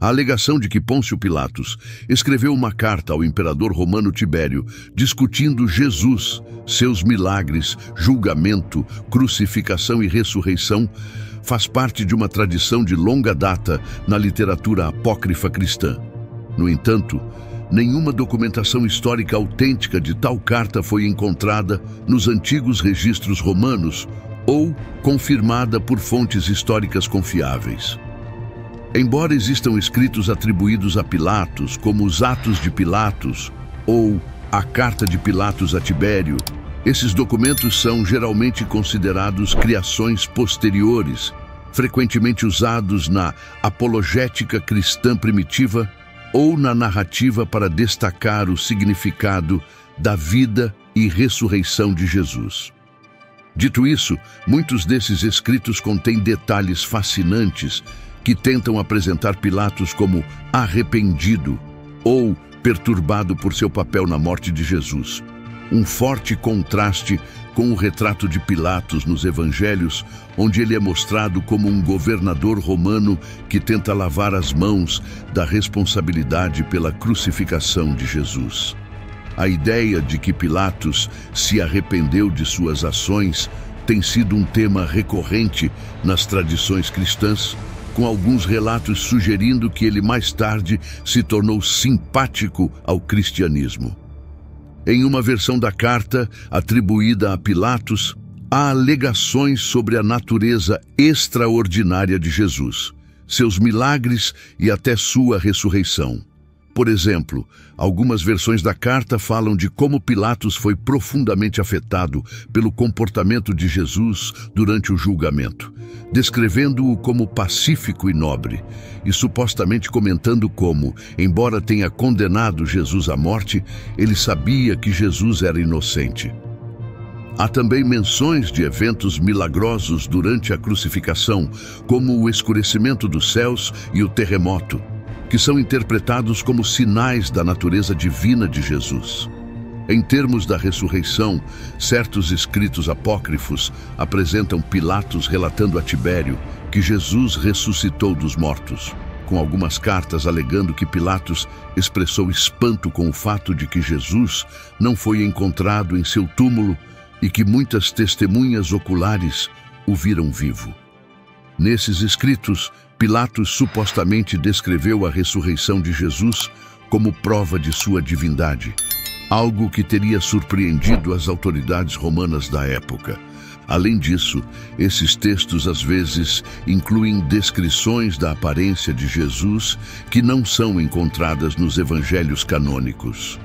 A alegação de que Pôncio Pilatos escreveu uma carta ao imperador romano Tibério discutindo Jesus, seus milagres, julgamento, crucificação e ressurreição faz parte de uma tradição de longa data na literatura apócrifa cristã. No entanto, nenhuma documentação histórica autêntica de tal carta foi encontrada nos antigos registros romanos ou confirmada por fontes históricas confiáveis. Embora existam escritos atribuídos a Pilatos, como os Atos de Pilatos ou a Carta de Pilatos a Tibério, esses documentos são geralmente considerados criações posteriores, frequentemente usados na apologética cristã primitiva ou na narrativa para destacar o significado da vida e ressurreição de Jesus. Dito isso, muitos desses escritos contêm detalhes fascinantes que tentam apresentar Pilatos como arrependido ou perturbado por seu papel na morte de Jesus. Um forte contraste com o retrato de Pilatos nos evangelhos, onde ele é mostrado como um governador romano que tenta lavar as mãos da responsabilidade pela crucificação de Jesus. A ideia de que Pilatos se arrependeu de suas ações tem sido um tema recorrente nas tradições cristãs, com alguns relatos sugerindo que ele mais tarde se tornou simpático ao cristianismo. Em uma versão da carta atribuída a Pilatos, há alegações sobre a natureza extraordinária de Jesus, seus milagres e até sua ressurreição. Por exemplo, algumas versões da carta falam de como Pilatos foi profundamente afetado pelo comportamento de Jesus durante o julgamento, descrevendo-o como pacífico e nobre, e supostamente comentando como, embora tenha condenado Jesus à morte, ele sabia que Jesus era inocente. Há também menções de eventos milagrosos durante a crucificação, como o escurecimento dos céus e o terremoto, que são interpretados como sinais da natureza divina de Jesus. Em termos da ressurreição, certos escritos apócrifos apresentam Pilatos relatando a Tibério que Jesus ressuscitou dos mortos, com algumas cartas alegando que Pilatos expressou espanto com o fato de que Jesus não foi encontrado em seu túmulo e que muitas testemunhas oculares o viram vivo. Nesses escritos, Pilatos supostamente descreveu a ressurreição de Jesus como prova de sua divindade, algo que teria surpreendido as autoridades romanas da época. Além disso, esses textos às vezes incluem descrições da aparência de Jesus que não são encontradas nos evangelhos canônicos.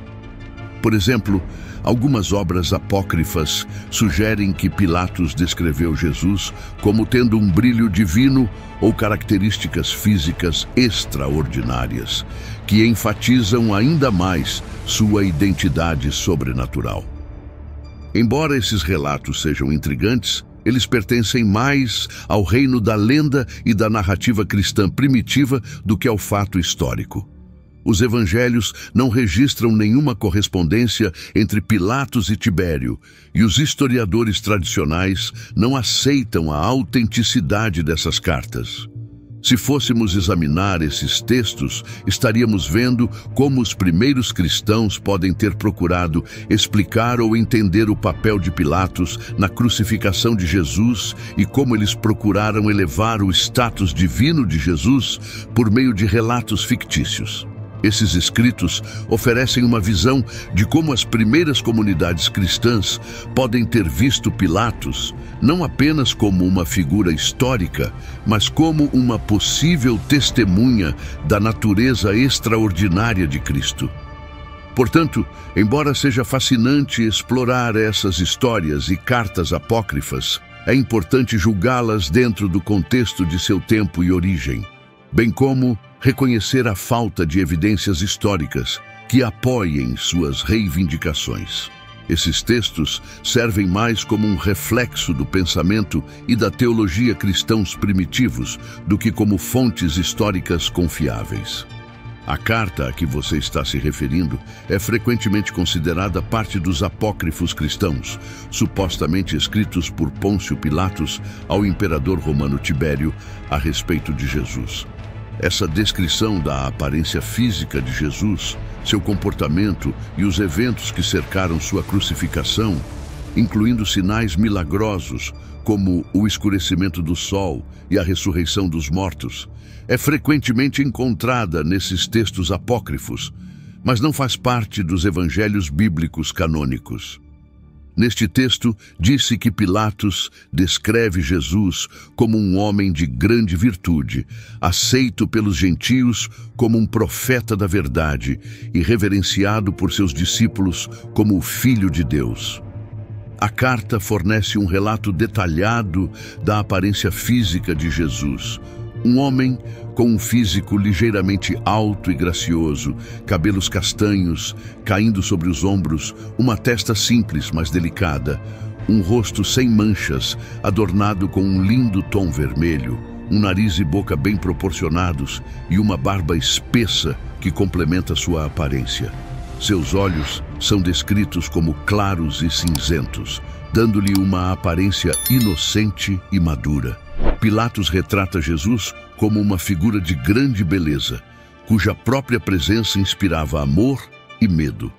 Por exemplo, algumas obras apócrifas sugerem que Pilatos descreveu Jesus como tendo um brilho divino ou características físicas extraordinárias, que enfatizam ainda mais sua identidade sobrenatural. Embora esses relatos sejam intrigantes, eles pertencem mais ao reino da lenda e da narrativa cristã primitiva do que ao fato histórico. Os evangelhos não registram nenhuma correspondência entre Pilatos e Tibério, e os historiadores tradicionais não aceitam a autenticidade dessas cartas. Se fôssemos examinar esses textos, estaríamos vendo como os primeiros cristãos podem ter procurado explicar ou entender o papel de Pilatos na crucificação de Jesus e como eles procuraram elevar o status divino de Jesus por meio de relatos fictícios. Esses escritos oferecem uma visão de como as primeiras comunidades cristãs podem ter visto Pilatos não apenas como uma figura histórica, mas como uma possível testemunha da natureza extraordinária de Cristo. Portanto, embora seja fascinante explorar essas histórias e cartas apócrifas, é importante julgá-las dentro do contexto de seu tempo e origem, bem como reconhecer a falta de evidências históricas que apoiem suas reivindicações. Esses textos servem mais como um reflexo do pensamento e da teologia cristãos primitivos do que como fontes históricas confiáveis. A carta a que você está se referindo é frequentemente considerada parte dos apócrifos cristãos, supostamente escritos por Pôncio Pilatos ao imperador romano Tibério a respeito de Jesus. Essa descrição da aparência física de Jesus, seu comportamento e os eventos que cercaram sua crucificação, incluindo sinais milagrosos, como o escurecimento do sol e a ressurreição dos mortos, é frequentemente encontrada nesses textos apócrifos, mas não faz parte dos evangelhos bíblicos canônicos. Neste texto, disse que Pilatos descreve Jesus como um homem de grande virtude, aceito pelos gentios como um profeta da verdade e reverenciado por seus discípulos como o Filho de Deus. A carta fornece um relato detalhado da aparência física de Jesus. Um homem com um físico ligeiramente alto e gracioso, cabelos castanhos caindo sobre os ombros, uma testa simples, mas delicada, um rosto sem manchas, adornado com um lindo tom vermelho, um nariz e boca bem proporcionados e uma barba espessa que complementa sua aparência. Seus olhos são descritos como claros e cinzentos, dando-lhe uma aparência inocente e madura. Pilatos retrata Jesus como uma figura de grande beleza, cuja própria presença inspirava amor e medo.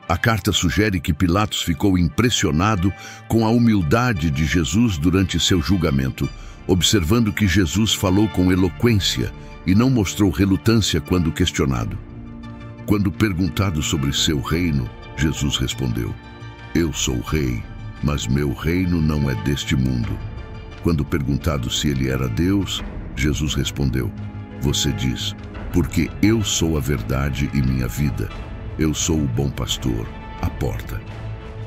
A carta sugere que Pilatos ficou impressionado com a humildade de Jesus durante seu julgamento, observando que Jesus falou com eloquência e não mostrou relutância quando questionado. Quando perguntado sobre seu reino, Jesus respondeu: "Eu sou rei, mas meu reino não é deste mundo." Quando perguntado se ele era Deus, Jesus respondeu: "Você diz, porque eu sou a verdade e minha vida. Eu sou o bom pastor, a porta."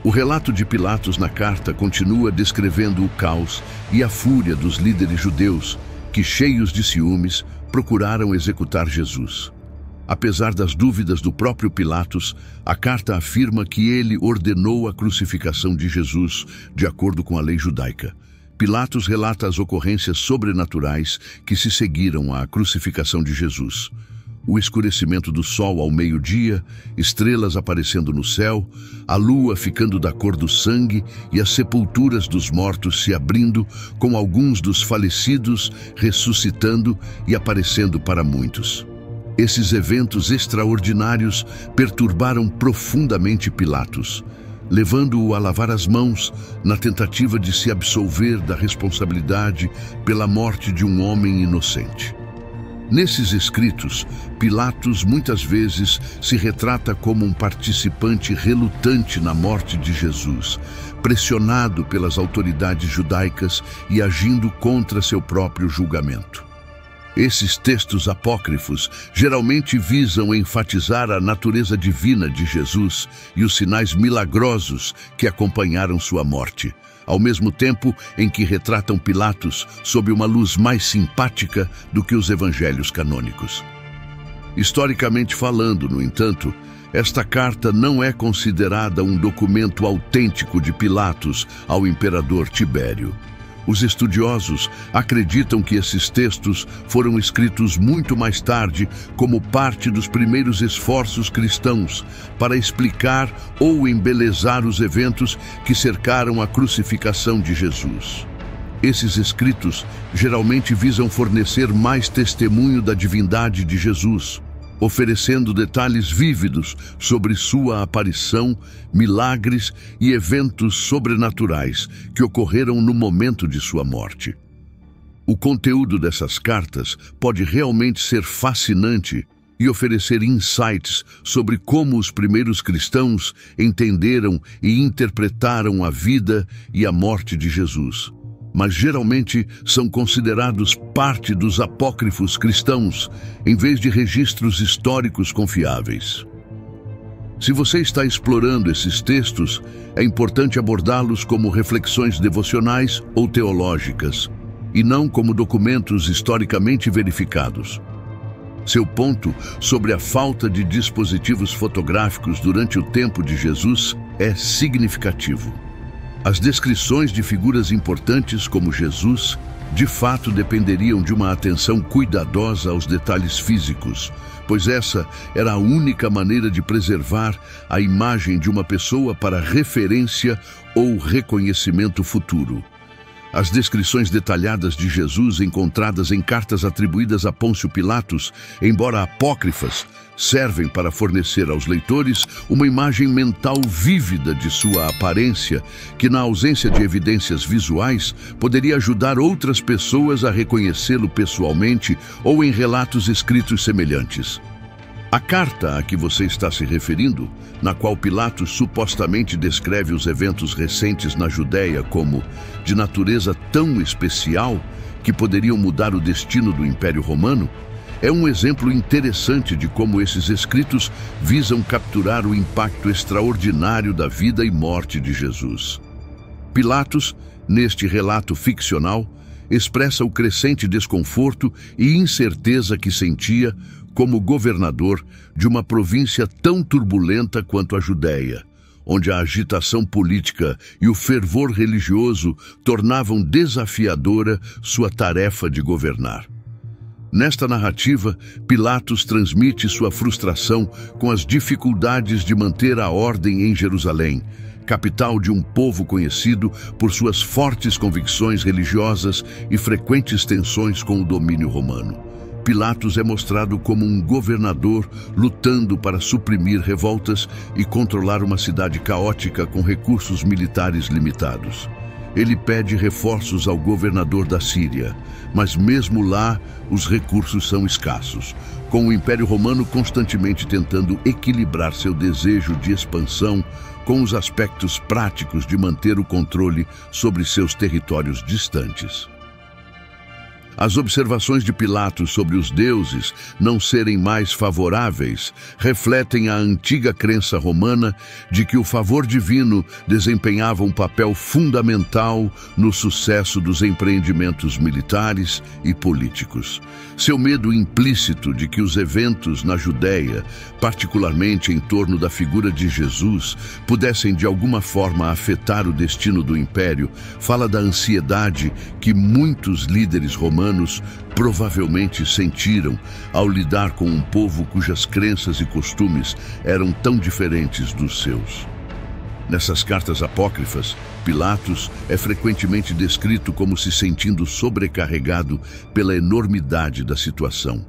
O relato de Pilatos na carta continua descrevendo o caos e a fúria dos líderes judeus que, cheios de ciúmes, procuraram executar Jesus. Apesar das dúvidas do próprio Pilatos, a carta afirma que ele ordenou a crucificação de Jesus de acordo com a lei judaica. Pilatos relata as ocorrências sobrenaturais que se seguiram à crucificação de Jesus. O escurecimento do sol ao meio-dia, estrelas aparecendo no céu, a lua ficando da cor do sangue e as sepulturas dos mortos se abrindo, com alguns dos falecidos ressuscitando e aparecendo para muitos. Esses eventos extraordinários perturbaram profundamente Pilatos, levando-o a lavar as mãos na tentativa de se absolver da responsabilidade pela morte de um homem inocente. Nesses escritos, Pilatos muitas vezes se retrata como um participante relutante na morte de Jesus, pressionado pelas autoridades judaicas e agindo contra seu próprio julgamento. Esses textos apócrifos geralmente visam enfatizar a natureza divina de Jesus e os sinais milagrosos que acompanharam sua morte, ao mesmo tempo em que retratam Pilatos sob uma luz mais simpática do que os evangelhos canônicos. Historicamente falando, no entanto, esta carta não é considerada um documento autêntico de Pilatos ao imperador Tibério. Os estudiosos acreditam que esses textos foram escritos muito mais tarde como parte dos primeiros esforços cristãos para explicar ou embelezar os eventos que cercaram a crucificação de Jesus. Esses escritos geralmente visam fornecer mais testemunho da divindade de Jesus, oferecendo detalhes vívidos sobre sua aparição, milagres e eventos sobrenaturais que ocorreram no momento de sua morte. O conteúdo dessas cartas pode realmente ser fascinante e oferecer insights sobre como os primeiros cristãos entenderam e interpretaram a vida e a morte de Jesus, mas geralmente são considerados parte dos apócrifos cristãos, em vez de registros históricos confiáveis. Se você está explorando esses textos, é importante abordá-los como reflexões devocionais ou teológicas, e não como documentos historicamente verificados. Seu ponto sobre a falta de dispositivos fotográficos durante o tempo de Jesus é significativo. As descrições de figuras importantes como Jesus, de fato, dependeriam de uma atenção cuidadosa aos detalhes físicos, pois essa era a única maneira de preservar a imagem de uma pessoa para referência ou reconhecimento futuro. As descrições detalhadas de Jesus encontradas em cartas atribuídas a Pôncio Pilatos, embora apócrifas, servem para fornecer aos leitores uma imagem mental vívida de sua aparência, que, na ausência de evidências visuais, poderia ajudar outras pessoas a reconhecê-lo pessoalmente ou em relatos escritos semelhantes. A carta a que você está se referindo, na qual Pilatos supostamente descreve os eventos recentes na Judéia como de natureza tão especial que poderiam mudar o destino do Império Romano, é um exemplo interessante de como esses escritos visam capturar o impacto extraordinário da vida e morte de Jesus. Pilatos, neste relato ficcional, expressa o crescente desconforto e incerteza que sentia como governador de uma província tão turbulenta quanto a Judéia, onde a agitação política e o fervor religioso tornavam desafiadora sua tarefa de governar. Nesta narrativa, Pilatos transmite sua frustração com as dificuldades de manter a ordem em Jerusalém, capital de um povo conhecido por suas fortes convicções religiosas e frequentes tensões com o domínio romano. Pilatos é mostrado como um governador lutando para suprimir revoltas e controlar uma cidade caótica com recursos militares limitados. Ele pede reforços ao governador da Síria, mas mesmo lá os recursos são escassos, com o Império Romano constantemente tentando equilibrar seu desejo de expansão com os aspectos práticos de manter o controle sobre seus territórios distantes. As observações de Pilatos sobre os deuses não serem mais favoráveis refletem a antiga crença romana de que o favor divino desempenhava um papel fundamental no sucesso dos empreendimentos militares e políticos. Seu medo implícito de que os eventos na Judéia, particularmente em torno da figura de Jesus, pudessem de alguma forma afetar o destino do império, fala da ansiedade que muitos líderes romanos provavelmente sentiram ao lidar com um povo cujas crenças e costumes eram tão diferentes dos seus. Nessas cartas apócrifas, Pilatos é frequentemente descrito como se sentindo sobrecarregado pela enormidade da situação.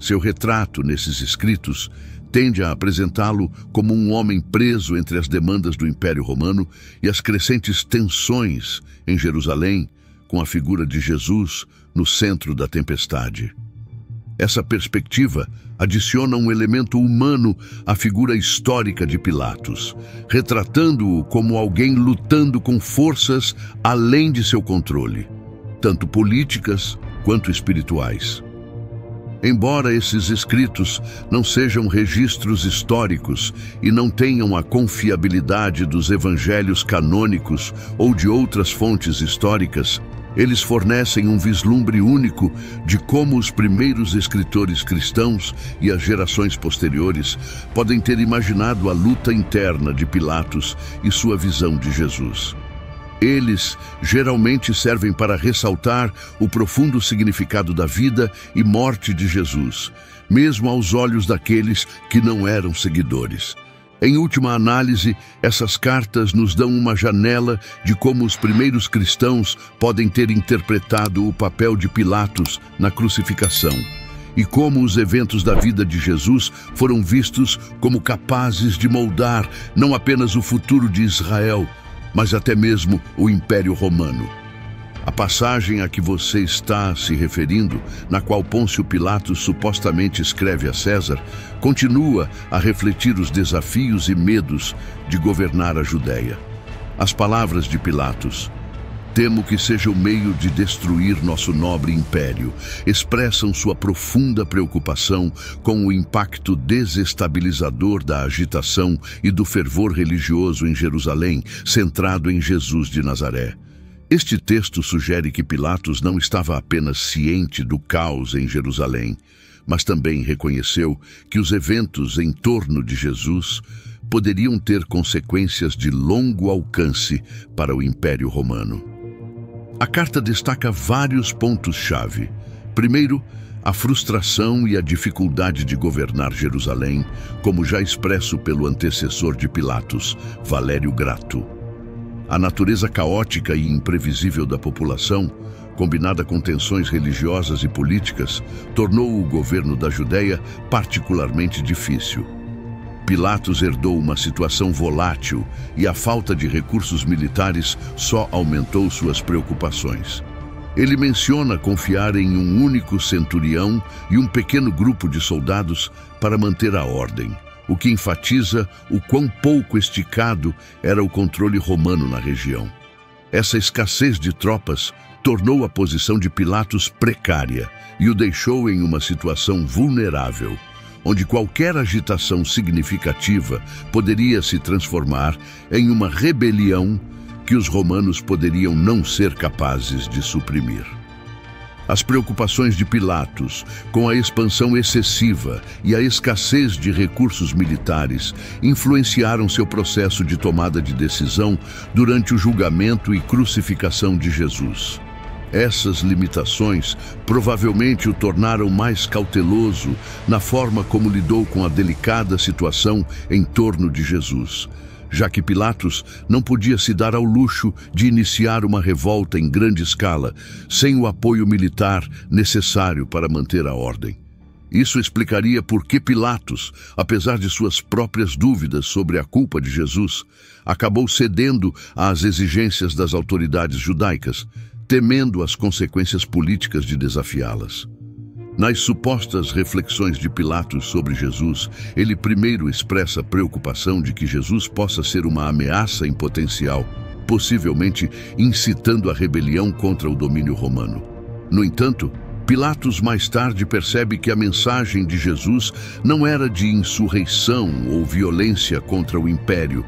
Seu retrato nesses escritos tende a apresentá-lo como um homem preso entre as demandas do Império Romano e as crescentes tensões em Jerusalém, com a figura de Jesus no centro da tempestade. Essa perspectiva adiciona um elemento humano à figura histórica de Pilatos, retratando-o como alguém lutando com forças além de seu controle, tanto políticas quanto espirituais. Embora esses escritos não sejam registros históricos e não tenham a confiabilidade dos evangelhos canônicos ou de outras fontes históricas, eles fornecem um vislumbre único de como os primeiros escritores cristãos e as gerações posteriores podem ter imaginado a luta interna de Pilatos e sua visão de Jesus. Eles geralmente servem para ressaltar o profundo significado da vida e morte de Jesus, mesmo aos olhos daqueles que não eram seguidores. Em última análise, essas cartas nos dão uma janela de como os primeiros cristãos podem ter interpretado o papel de Pilatos na crucificação e como os eventos da vida de Jesus foram vistos como capazes de moldar não apenas o futuro de Israel, mas até mesmo o Império Romano. A passagem a que você está se referindo, na qual Pôncio Pilatos supostamente escreve a César, continua a refletir os desafios e medos de governar a Judéia. As palavras de Pilatos, "Temo que seja o meio de destruir nosso nobre império", expressam sua profunda preocupação com o impacto desestabilizador da agitação e do fervor religioso em Jerusalém, centrado em Jesus de Nazaré. Este texto sugere que Pilatos não estava apenas ciente do caos em Jerusalém, mas também reconheceu que os eventos em torno de Jesus poderiam ter consequências de longo alcance para o Império Romano. A carta destaca vários pontos-chave. Primeiro, a frustração e a dificuldade de governar Jerusalém, como já expresso pelo antecessor de Pilatos, Valério Grato. A natureza caótica e imprevisível da população, combinada com tensões religiosas e políticas, tornou o governo da Judéia particularmente difícil. Pilatos herdou uma situação volátil e a falta de recursos militares só aumentou suas preocupações. Ele menciona confiar em um único centurião e um pequeno grupo de soldados para manter a ordem, o que enfatiza o quão pouco esticado era o controle romano na região. Essa escassez de tropas tornou a posição de Pilatos precária e o deixou em uma situação vulnerável, onde qualquer agitação significativa poderia se transformar em uma rebelião que os romanos poderiam não ser capazes de suprimir. As preocupações de Pilatos, com a expansão excessiva e a escassez de recursos militares, influenciaram seu processo de tomada de decisão durante o julgamento e crucificação de Jesus. Essas limitações provavelmente o tornaram mais cauteloso na forma como lidou com a delicada situação em torno de Jesus, já que Pilatos não podia se dar ao luxo de iniciar uma revolta em grande escala sem o apoio militar necessário para manter a ordem. Isso explicaria por que Pilatos, apesar de suas próprias dúvidas sobre a culpa de Jesus, acabou cedendo às exigências das autoridades judaicas, temendo as consequências políticas de desafiá-las. Nas supostas reflexões de Pilatos sobre Jesus, ele primeiro expressa a preocupação de que Jesus possa ser uma ameaça em potencial, possivelmente incitando a rebelião contra o domínio romano. No entanto, Pilatos mais tarde percebe que a mensagem de Jesus não era de insurreição ou violência contra o império,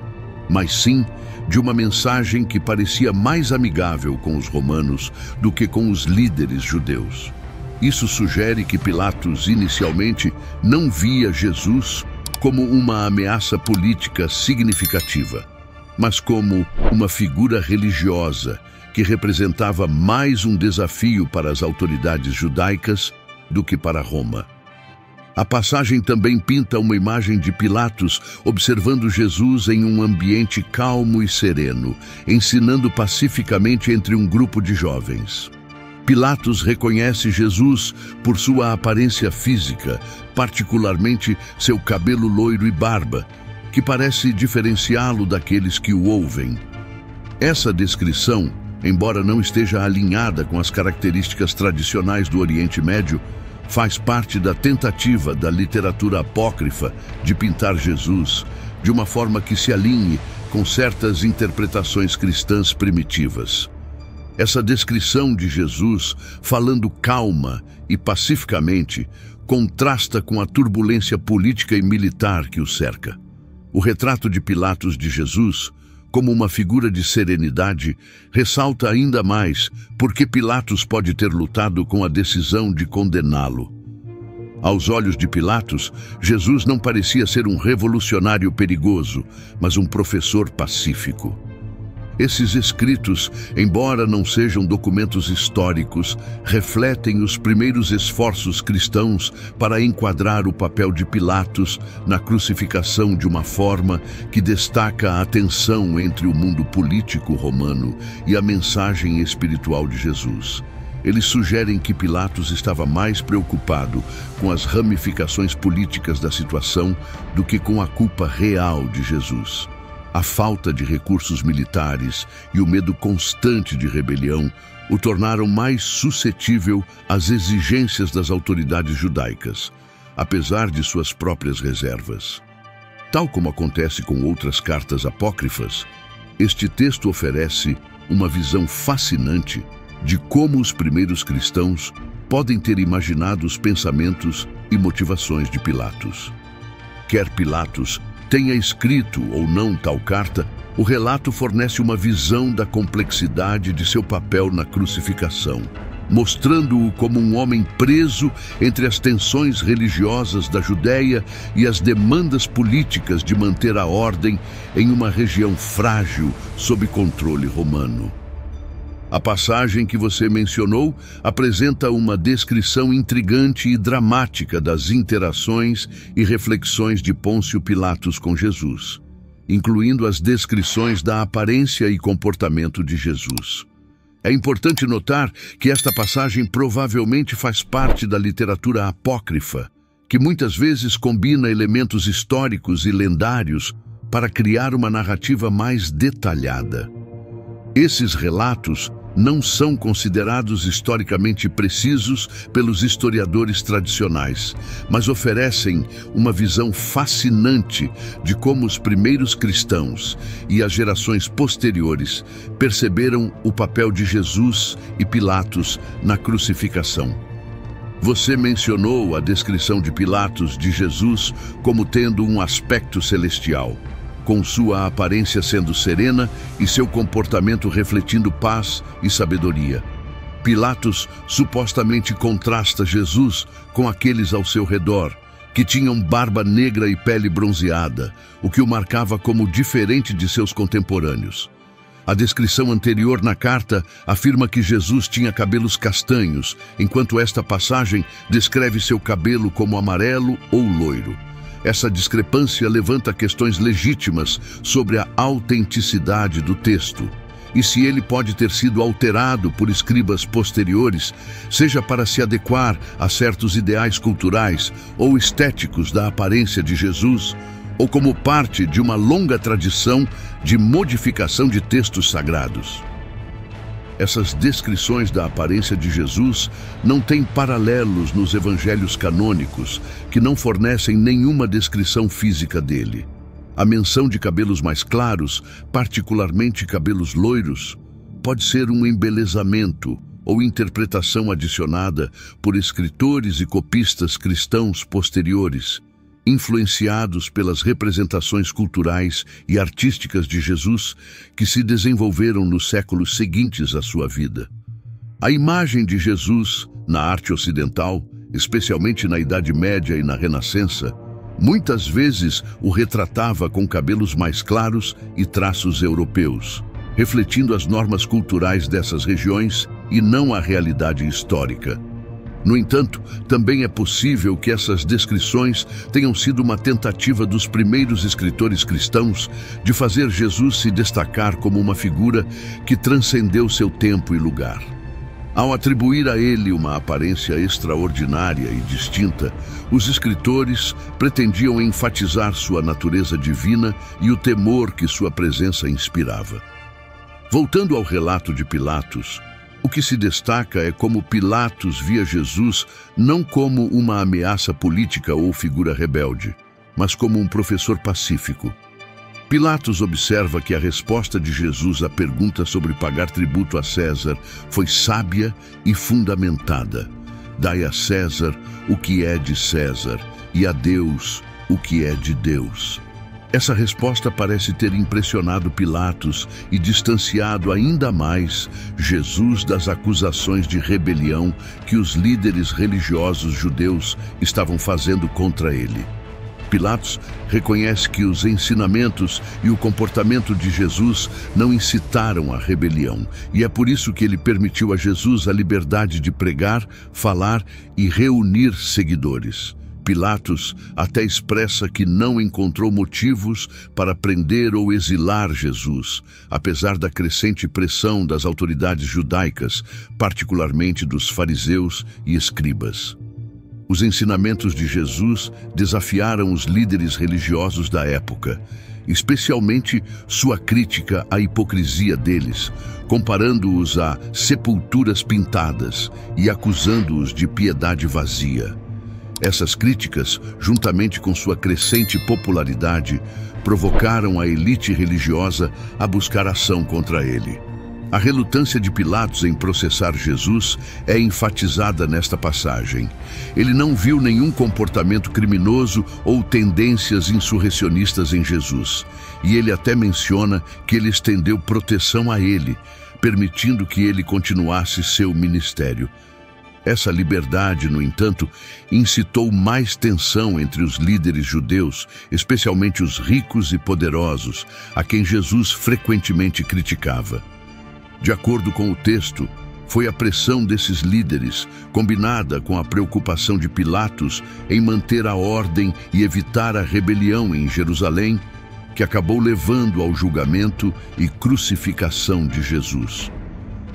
mas sim de uma mensagem que parecia mais amigável com os romanos do que com os líderes judeus. Isso sugere que Pilatos inicialmente não via Jesus como uma ameaça política significativa, mas como uma figura religiosa que representava mais um desafio para as autoridades judaicas do que para Roma. A passagem também pinta uma imagem de Pilatos observando Jesus em um ambiente calmo e sereno, ensinando pacificamente entre um grupo de jovens. Pilatos reconhece Jesus por sua aparência física, particularmente seu cabelo loiro e barba, que parece diferenciá-lo daqueles que o ouvem. Essa descrição, embora não esteja alinhada com as características tradicionais do Oriente Médio, faz parte da tentativa da literatura apócrifa de pintar Jesus de uma forma que se alinhe com certas interpretações cristãs primitivas. Essa descrição de Jesus, falando calma e pacificamente, contrasta com a turbulência política e militar que o cerca. O retrato de Pilatos de Jesus, como uma figura de serenidade, ressalta ainda mais porque Pilatos pode ter lutado com a decisão de condená-lo. Aos olhos de Pilatos, Jesus não parecia ser um revolucionário perigoso, mas um professor pacífico. Esses escritos, embora não sejam documentos históricos, refletem os primeiros esforços cristãos para enquadrar o papel de Pilatos na crucificação de uma forma que destaca a tensão entre o mundo político romano e a mensagem espiritual de Jesus. Eles sugerem que Pilatos estava mais preocupado com as ramificações políticas da situação do que com a culpa real de Jesus. A falta de recursos militares e o medo constante de rebelião o tornaram mais suscetível às exigências das autoridades judaicas, apesar de suas próprias reservas. Tal como acontece com outras cartas apócrifas, este texto oferece uma visão fascinante de como os primeiros cristãos podem ter imaginado os pensamentos e motivações de Pilatos. Quer Pilatos tenha escrito ou não tal carta, o relato fornece uma visão da complexidade de seu papel na crucificação, mostrando-o como um homem preso entre as tensões religiosas da Judéia e as demandas políticas de manter a ordem em uma região frágil sob controle romano. A passagem que você mencionou apresenta uma descrição intrigante e dramática das interações e reflexões de Pôncio Pilatos com Jesus. incluindo as descrições da aparência e comportamento de Jesus. É importante notar que esta passagem provavelmente faz parte da literatura apócrifa, que muitas vezes combina elementos históricos e lendários para criar uma narrativa mais detalhada. Esses relatos não são considerados historicamente precisos pelos historiadores tradicionais, mas oferecem uma visão fascinante de como os primeiros cristãos e as gerações posteriores perceberam o papel de Jesus e Pilatos na crucificação. Você mencionou a descrição de Pilatos de Jesus como tendo um aspecto celestial, com sua aparência sendo serena e seu comportamento refletindo paz e sabedoria. Pilatos supostamente contrasta Jesus com aqueles ao seu redor, que tinham barba negra e pele bronzeada, o que o marcava como diferente de seus contemporâneos. A descrição anterior na carta afirma que Jesus tinha cabelos castanhos, enquanto esta passagem descreve seu cabelo como amarelo ou loiro. Essa discrepância levanta questões legítimas sobre a autenticidade do texto e se ele pode ter sido alterado por escribas posteriores, seja para se adequar a certos ideais culturais ou estéticos da aparência de Jesus, ou como parte de uma longa tradição de modificação de textos sagrados. Essas descrições da aparência de Jesus não têm paralelos nos evangelhos canônicos, que não fornecem nenhuma descrição física dele. A menção de cabelos mais claros, particularmente cabelos loiros, pode ser um embelezamento ou interpretação adicionada por escritores e copistas cristãos posteriores, influenciados pelas representações culturais e artísticas de Jesus que se desenvolveram nos séculos seguintes à sua vida. A imagem de Jesus, na arte ocidental, especialmente na Idade Média e na Renascença, muitas vezes o retratava com cabelos mais claros e traços europeus, refletindo as normas culturais dessas regiões e não a realidade histórica. No entanto, também é possível que essas descrições tenham sido uma tentativa dos primeiros escritores cristãos de fazer Jesus se destacar como uma figura que transcendeu seu tempo e lugar. Ao atribuir a ele uma aparência extraordinária e distinta, os escritores pretendiam enfatizar sua natureza divina e o temor que sua presença inspirava. Voltando ao relato de Pilatos, o que se destaca é como Pilatos via Jesus não como uma ameaça política ou figura rebelde, mas como um professor pacífico. Pilatos observa que a resposta de Jesus à pergunta sobre pagar tributo a César foi sábia e fundamentada. Dai a César o que é de César e a Deus o que é de Deus. Essa resposta parece ter impressionado Pilatos e distanciado ainda mais Jesus das acusações de rebelião que os líderes religiosos judeus estavam fazendo contra ele. Pilatos reconhece que os ensinamentos e o comportamento de Jesus não incitaram a rebelião, e é por isso que ele permitiu a Jesus a liberdade de pregar, falar e reunir seguidores. Pilatos até expressa que não encontrou motivos para prender ou exilar Jesus, apesar da crescente pressão das autoridades judaicas, particularmente dos fariseus e escribas. Os ensinamentos de Jesus desafiaram os líderes religiosos da época, especialmente sua crítica à hipocrisia deles, comparando-os a sepulturas pintadas e acusando-os de piedade vazia. Essas críticas, juntamente com sua crescente popularidade, provocaram a elite religiosa a buscar ação contra ele. A relutância de Pilatos em processar Jesus é enfatizada nesta passagem. Ele não viu nenhum comportamento criminoso ou tendências insurrecionistas em Jesus, e ele até menciona que ele estendeu proteção a ele, permitindo que ele continuasse seu ministério. Essa liberdade, no entanto, incitou mais tensão entre os líderes judeus, especialmente os ricos e poderosos, a quem Jesus frequentemente criticava. De acordo com o texto, foi a pressão desses líderes, combinada com a preocupação de Pilatos em manter a ordem e evitar a rebelião em Jerusalém, que acabou levando ao julgamento e crucificação de Jesus.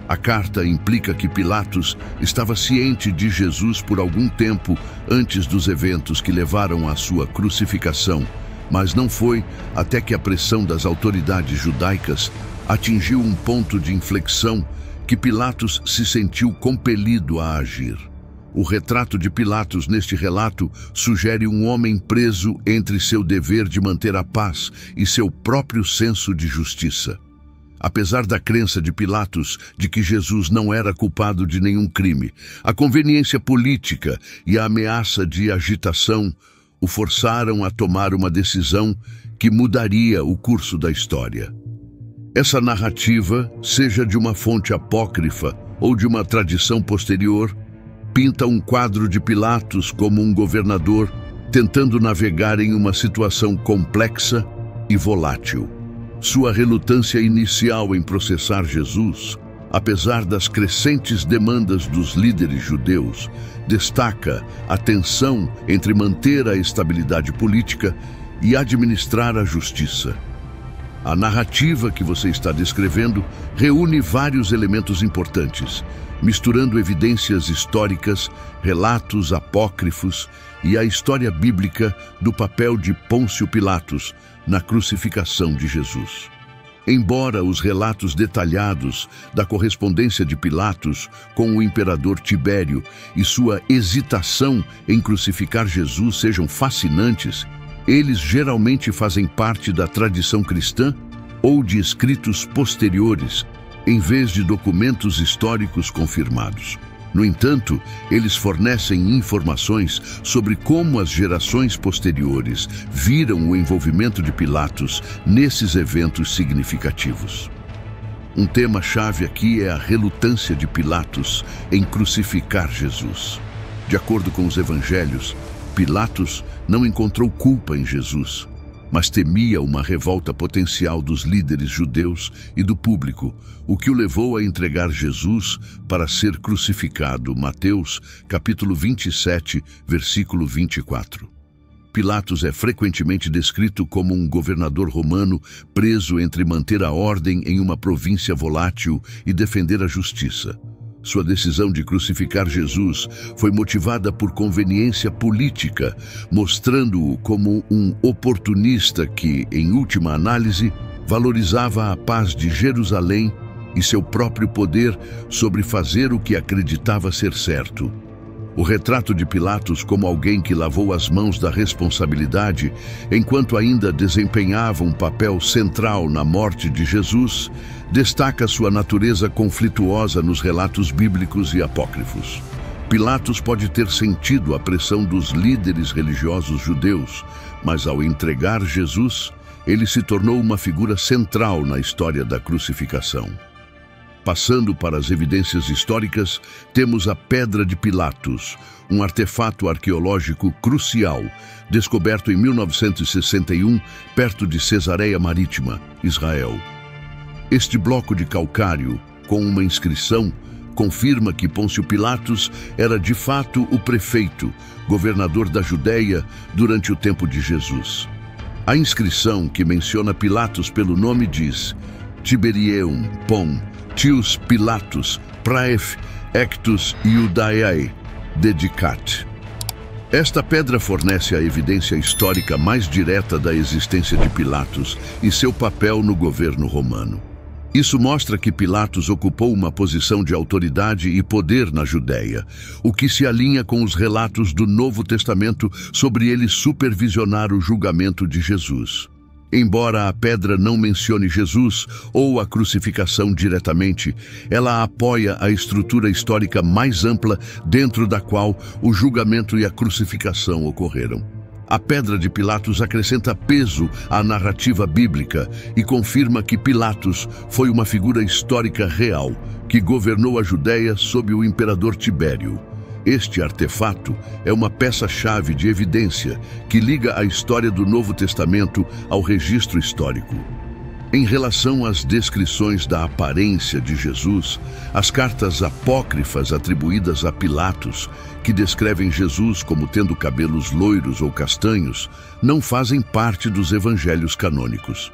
A carta implica que Pilatos estava ciente de Jesus por algum tempo antes dos eventos que levaram à sua crucificação, mas não foi até que a pressão das autoridades judaicas atingiu um ponto de inflexão que Pilatos se sentiu compelido a agir. O retrato de Pilatos neste relato sugere um homem preso entre seu dever de manter a paz e seu próprio senso de justiça. Apesar da crença de Pilatos de que Jesus não era culpado de nenhum crime, a conveniência política e a ameaça de agitação o forçaram a tomar uma decisão que mudaria o curso da história. Essa narrativa, seja de uma fonte apócrifa ou de uma tradição posterior, pinta um quadro de Pilatos como um governador tentando navegar em uma situação complexa e volátil. Sua relutância inicial em processar Jesus, apesar das crescentes demandas dos líderes judeus, destaca a tensão entre manter a estabilidade política e administrar a justiça. A narrativa que você está descrevendo reúne vários elementos importantes, misturando evidências históricas, relatos apócrifos e a história bíblica do papel de Pôncio Pilatos na crucificação de Jesus. Embora os relatos detalhados da correspondência de Pilatos com o imperador Tibério e sua hesitação em crucificar Jesus sejam fascinantes, eles geralmente fazem parte da tradição cristã ou de escritos posteriores, em vez de documentos históricos confirmados. No entanto, eles fornecem informações sobre como as gerações posteriores viram o envolvimento de Pilatos nesses eventos significativos. Um tema-chave aqui é a relutância de Pilatos em crucificar Jesus. De acordo com os evangelhos, Pilatos não encontrou culpa em Jesus, mas temia uma revolta potencial dos líderes judeus e do público, o que o levou a entregar Jesus para ser crucificado. Mateus, capítulo 27, versículo 24. Pilatos é frequentemente descrito como um governador romano preso entre manter a ordem em uma província volátil e defender a justiça. Sua decisão de crucificar Jesus foi motivada por conveniência política, mostrando-o como um oportunista que, em última análise, valorizava a paz de Jerusalém e seu próprio poder sobre fazer o que acreditava ser certo. O retrato de Pilatos como alguém que lavou as mãos da responsabilidade enquanto ainda desempenhava um papel central na morte de Jesus destaca sua natureza conflituosa nos relatos bíblicos e apócrifos. Pilatos pode ter sentido a pressão dos líderes religiosos judeus, mas ao entregar Jesus, ele se tornou uma figura central na história da crucificação. Passando para as evidências históricas, temos a Pedra de Pilatos, um artefato arqueológico crucial, descoberto em 1961, perto de Cesareia Marítima, Israel. Este bloco de calcário, com uma inscrição, confirma que Pôncio Pilatos era de fato o prefeito, governador da Judéia, durante o tempo de Jesus. A inscrição, que menciona Pilatos pelo nome, diz: Tiberieum Pom Tius Pilatus praef ectus Iudaiae dedicat. Esta pedra fornece a evidência histórica mais direta da existência de Pilatos e seu papel no governo romano. Isso mostra que Pilatos ocupou uma posição de autoridade e poder na Judéia, o que se alinha com os relatos do Novo Testamento sobre ele supervisionar o julgamento de Jesus. Embora a pedra não mencione Jesus ou a crucificação diretamente, ela apoia a estrutura histórica mais ampla dentro da qual o julgamento e a crucificação ocorreram. A Pedra de Pilatos acrescenta peso à narrativa bíblica e confirma que Pilatos foi uma figura histórica real que governou a Judéia sob o imperador Tibério. Este artefato é uma peça-chave de evidência que liga a história do Novo Testamento ao registro histórico. Em relação às descrições da aparência de Jesus, as cartas apócrifas atribuídas a Pilatos, que descrevem Jesus como tendo cabelos loiros ou castanhos, não fazem parte dos evangelhos canônicos.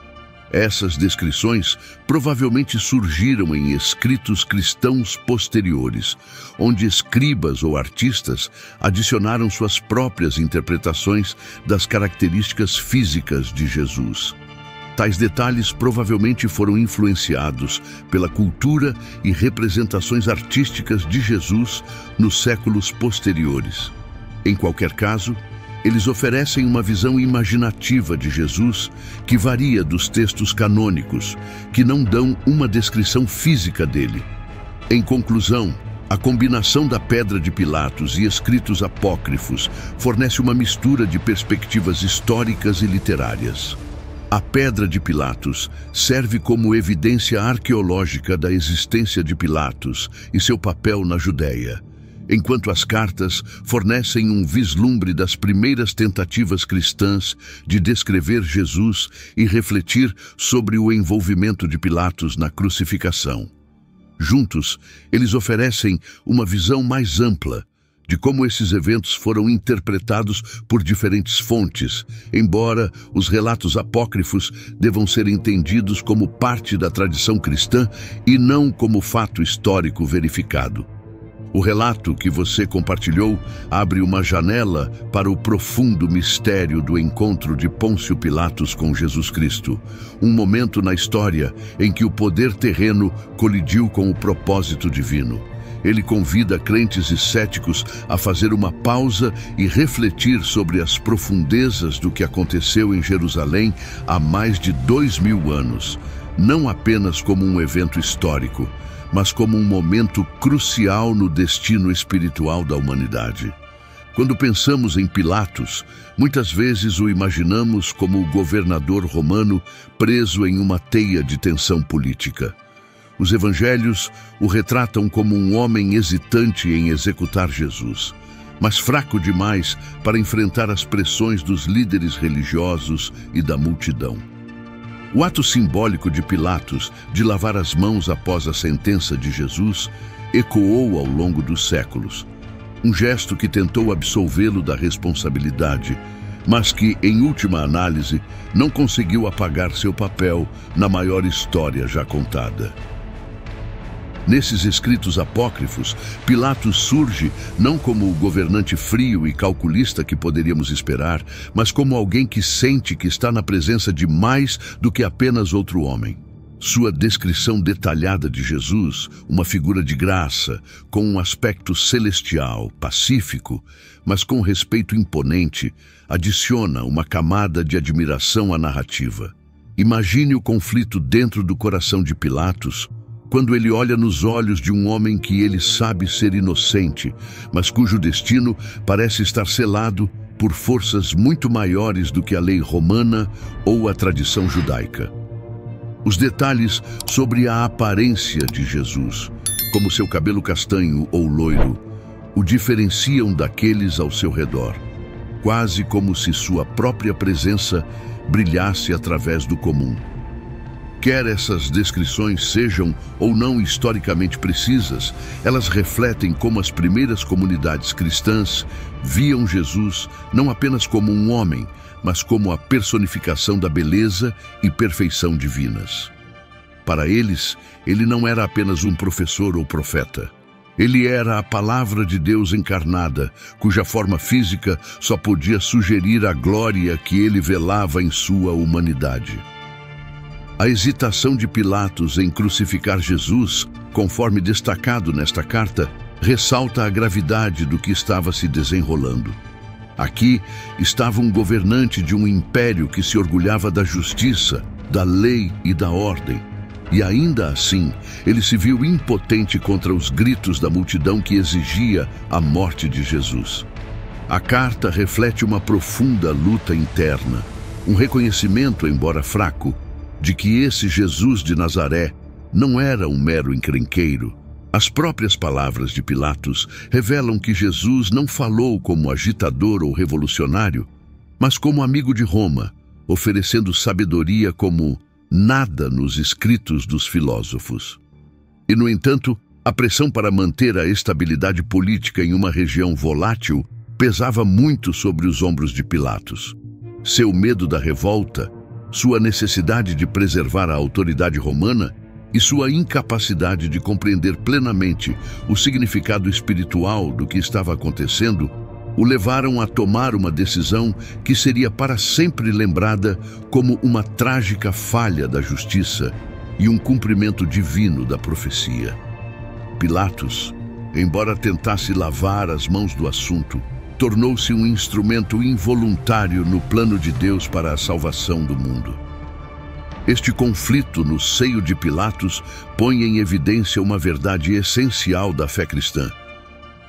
Essas descrições provavelmente surgiram em escritos cristãos posteriores, onde escribas ou artistas adicionaram suas próprias interpretações das características físicas de Jesus. Tais detalhes provavelmente foram influenciados pela cultura e representações artísticas de Jesus nos séculos posteriores. Em qualquer caso, eles oferecem uma visão imaginativa de Jesus que varia dos textos canônicos, que não dão uma descrição física dele. Em conclusão, a combinação da Pedra de Pilatos e escritos apócrifos fornece uma mistura de perspectivas históricas e literárias. A Pedra de Pilatos serve como evidência arqueológica da existência de Pilatos e seu papel na Judéia, enquanto as cartas fornecem um vislumbre das primeiras tentativas cristãs de descrever Jesus e refletir sobre o envolvimento de Pilatos na crucificação. Juntos, eles oferecem uma visão mais ampla de como esses eventos foram interpretados por diferentes fontes, embora os relatos apócrifos devam ser entendidos como parte da tradição cristã e não como fato histórico verificado. O relato que você compartilhou abre uma janela para o profundo mistério do encontro de Pôncio Pilatos com Jesus Cristo, um momento na história em que o poder terreno colidiu com o propósito divino. Ele convida crentes e céticos a fazer uma pausa e refletir sobre as profundezas do que aconteceu em Jerusalém há mais de 2000 anos, não apenas como um evento histórico, mas como um momento crucial no destino espiritual da humanidade. Quando pensamos em Pilatos, muitas vezes o imaginamos como o governador romano preso em uma teia de tensão política. Os evangelhos o retratam como um homem hesitante em executar Jesus, mas fraco demais para enfrentar as pressões dos líderes religiosos e da multidão. O ato simbólico de Pilatos de lavar as mãos após a sentença de Jesus ecoou ao longo dos séculos, um gesto que tentou absolvê-lo da responsabilidade, mas que, em última análise, não conseguiu apagar seu papel na maior história já contada. Nesses escritos apócrifos, Pilatos surge não como o governante frio e calculista que poderíamos esperar, mas como alguém que sente que está na presença de mais do que apenas outro homem. Sua descrição detalhada de Jesus, uma figura de graça, com um aspecto celestial, pacífico, mas com respeito imponente, adiciona uma camada de admiração à narrativa. Imagine o conflito dentro do coração de Pilatos, quando ele olha nos olhos de um homem que ele sabe ser inocente, mas cujo destino parece estar selado por forças muito maiores do que a lei romana ou a tradição judaica. Os detalhes sobre a aparência de Jesus, como seu cabelo castanho ou loiro, o diferenciam daqueles ao seu redor, quase como se sua própria presença brilhasse através do comum. Quer essas descrições sejam ou não historicamente precisas, elas refletem como as primeiras comunidades cristãs viam Jesus não apenas como um homem, mas como a personificação da beleza e perfeição divinas. Para eles, ele não era apenas um professor ou profeta. Ele era a palavra de Deus encarnada, cuja forma física só podia sugerir a glória que ele velava em sua humanidade. A hesitação de Pilatos em crucificar Jesus, conforme destacado nesta carta, ressalta a gravidade do que estava se desenrolando. Aqui estava um governante de um império que se orgulhava da justiça, da lei e da ordem. E ainda assim, ele se viu impotente contra os gritos da multidão que exigia a morte de Jesus. A carta reflete uma profunda luta interna, um reconhecimento, embora fraco, de que esse Jesus de Nazaré não era um mero encrenqueiro. As próprias palavras de Pilatos revelam que Jesus não falou como agitador ou revolucionário, mas como amigo de Roma, oferecendo sabedoria como nada nos escritos dos filósofos. E, no entanto, a pressão para manter a estabilidade política em uma região volátil pesava muito sobre os ombros de Pilatos. Seu medo da revolta, sua necessidade de preservar a autoridade romana e sua incapacidade de compreender plenamente o significado espiritual do que estava acontecendo o levaram a tomar uma decisão que seria para sempre lembrada como uma trágica falha da justiça e um cumprimento divino da profecia. Pilatos, embora tentasse lavar as mãos do assunto, tornou-se um instrumento involuntário no plano de Deus para a salvação do mundo. Este conflito no seio de Pilatos põe em evidência uma verdade essencial da fé cristã.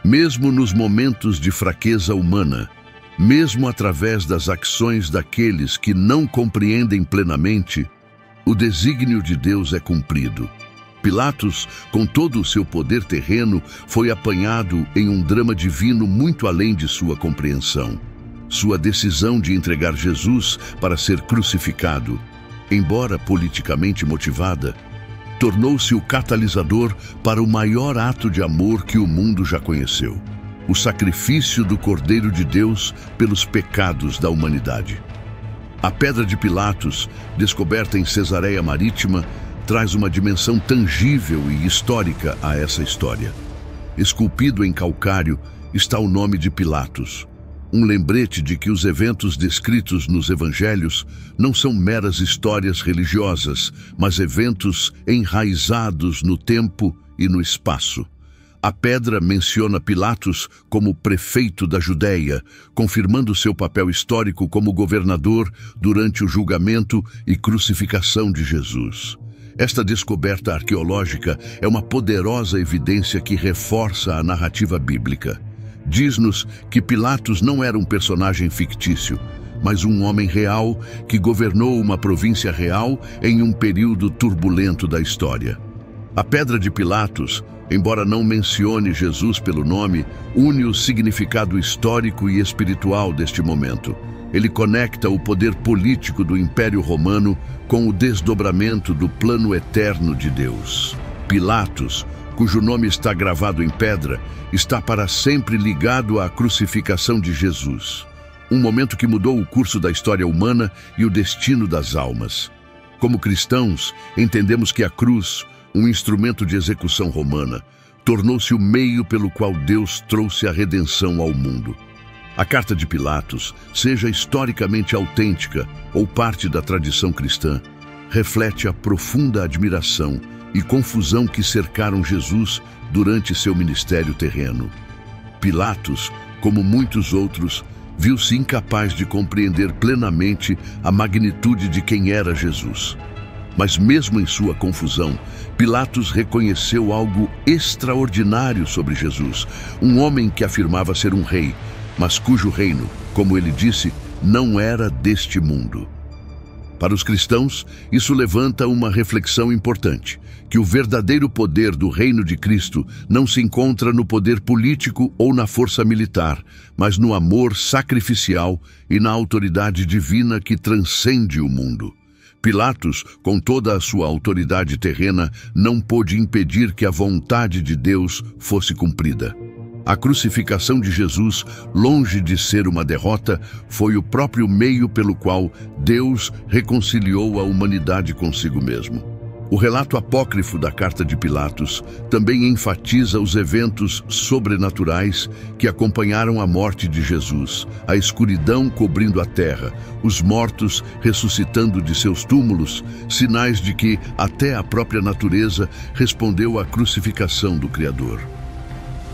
Mesmo nos momentos de fraqueza humana, mesmo através das ações daqueles que não compreendem plenamente, o desígnio de Deus é cumprido. Pilatos, com todo o seu poder terreno, foi apanhado em um drama divino muito além de sua compreensão. Sua decisão de entregar Jesus para ser crucificado, embora politicamente motivada, tornou-se o catalisador para o maior ato de amor que o mundo já conheceu: o sacrifício do Cordeiro de Deus pelos pecados da humanidade. A pedra de Pilatos, descoberta em Cesareia Marítima, traz uma dimensão tangível e histórica a essa história. Esculpido em calcário está o nome de Pilatos, um lembrete de que os eventos descritos nos evangelhos não são meras histórias religiosas, mas eventos enraizados no tempo e no espaço. A pedra menciona Pilatos como prefeito da Judéia, confirmando seu papel histórico como governador durante o julgamento e crucificação de Jesus. Esta descoberta arqueológica é uma poderosa evidência que reforça a narrativa bíblica. Diz-nos que Pilatos não era um personagem fictício, mas um homem real que governou uma província real em um período turbulento da história. A pedra de Pilatos, embora não mencione Jesus pelo nome, une o significado histórico e espiritual deste momento. Ele conecta o poder político do Império Romano com o desdobramento do plano eterno de Deus. Pilatos, cujo nome está gravado em pedra, está para sempre ligado à crucificação de Jesus, um momento que mudou o curso da história humana e o destino das almas. Como cristãos, entendemos que a cruz, um instrumento de execução romana, tornou-se o meio pelo qual Deus trouxe a redenção ao mundo. A carta de Pilatos, seja historicamente autêntica ou parte da tradição cristã, reflete a profunda admiração e confusão que cercaram Jesus durante seu ministério terreno. Pilatos, como muitos outros, viu-se incapaz de compreender plenamente a magnitude de quem era Jesus. Mas mesmo em sua confusão, Pilatos reconheceu algo extraordinário sobre Jesus, um homem que afirmava ser um rei, mas cujo reino, como ele disse, não era deste mundo. Para os cristãos, isso levanta uma reflexão importante, que o verdadeiro poder do reino de Cristo não se encontra no poder político ou na força militar, mas no amor sacrificial e na autoridade divina que transcende o mundo. Pilatos, com toda a sua autoridade terrena, não pôde impedir que a vontade de Deus fosse cumprida. A crucificação de Jesus, longe de ser uma derrota, foi o próprio meio pelo qual Deus reconciliou a humanidade consigo mesmo. O relato apócrifo da carta de Pilatos também enfatiza os eventos sobrenaturais que acompanharam a morte de Jesus, a escuridão cobrindo a terra, os mortos ressuscitando de seus túmulos, sinais de que até a própria natureza respondeu à crucificação do Criador.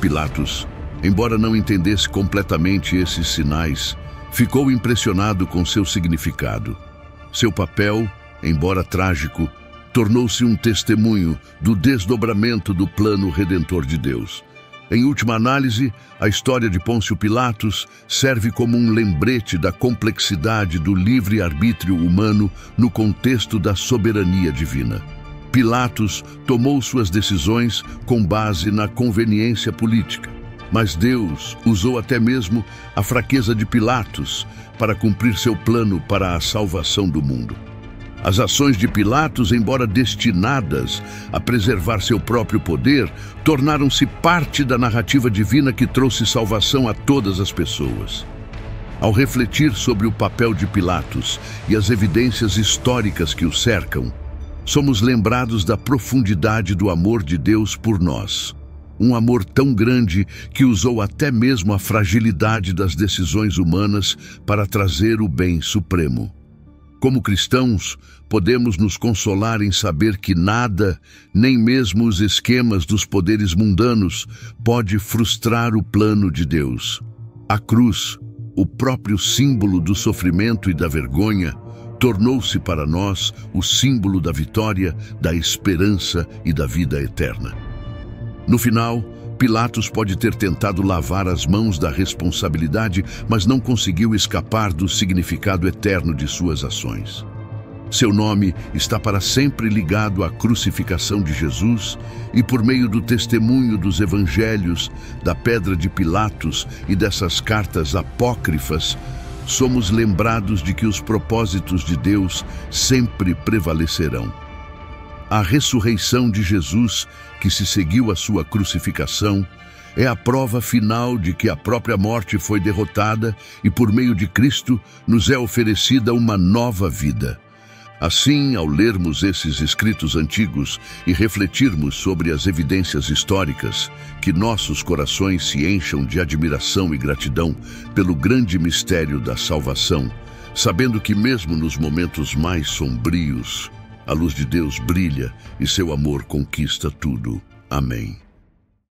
Pilatos, embora não entendesse completamente esses sinais, ficou impressionado com seu significado. Seu papel, embora trágico, tornou-se um testemunho do desdobramento do plano redentor de Deus. Em última análise, a história de Pôncio Pilatos serve como um lembrete da complexidade do livre-arbítrio humano no contexto da soberania divina. Pilatos tomou suas decisões com base na conveniência política, mas Deus usou até mesmo a fraqueza de Pilatos para cumprir seu plano para a salvação do mundo. As ações de Pilatos, embora destinadas a preservar seu próprio poder, tornaram-se parte da narrativa divina que trouxe salvação a todas as pessoas. Ao refletir sobre o papel de Pilatos e as evidências históricas que o cercam, somos lembrados da profundidade do amor de Deus por nós. Um amor tão grande que usou até mesmo a fragilidade das decisões humanas para trazer o bem supremo. Como cristãos, podemos nos consolar em saber que nada, nem mesmo os esquemas dos poderes mundanos, pode frustrar o plano de Deus. A cruz, o próprio símbolo do sofrimento e da vergonha, tornou-se para nós o símbolo da vitória, da esperança e da vida eterna. No final, Pilatos pode ter tentado lavar as mãos da responsabilidade, mas não conseguiu escapar do significado eterno de suas ações. Seu nome está para sempre ligado à crucificação de Jesus e, por meio do testemunho dos evangelhos, da pedra de Pilatos e dessas cartas apócrifas, somos lembrados de que os propósitos de Deus sempre prevalecerão. A ressurreição de Jesus, que se seguiu à sua crucificação, é a prova final de que a própria morte foi derrotada e, por meio de Cristo, nos é oferecida uma nova vida. Assim, ao lermos esses escritos antigos e refletirmos sobre as evidências históricas, que nossos corações se encham de admiração e gratidão pelo grande mistério da salvação, sabendo que mesmo nos momentos mais sombrios, a luz de Deus brilha e seu amor conquista tudo. Amém.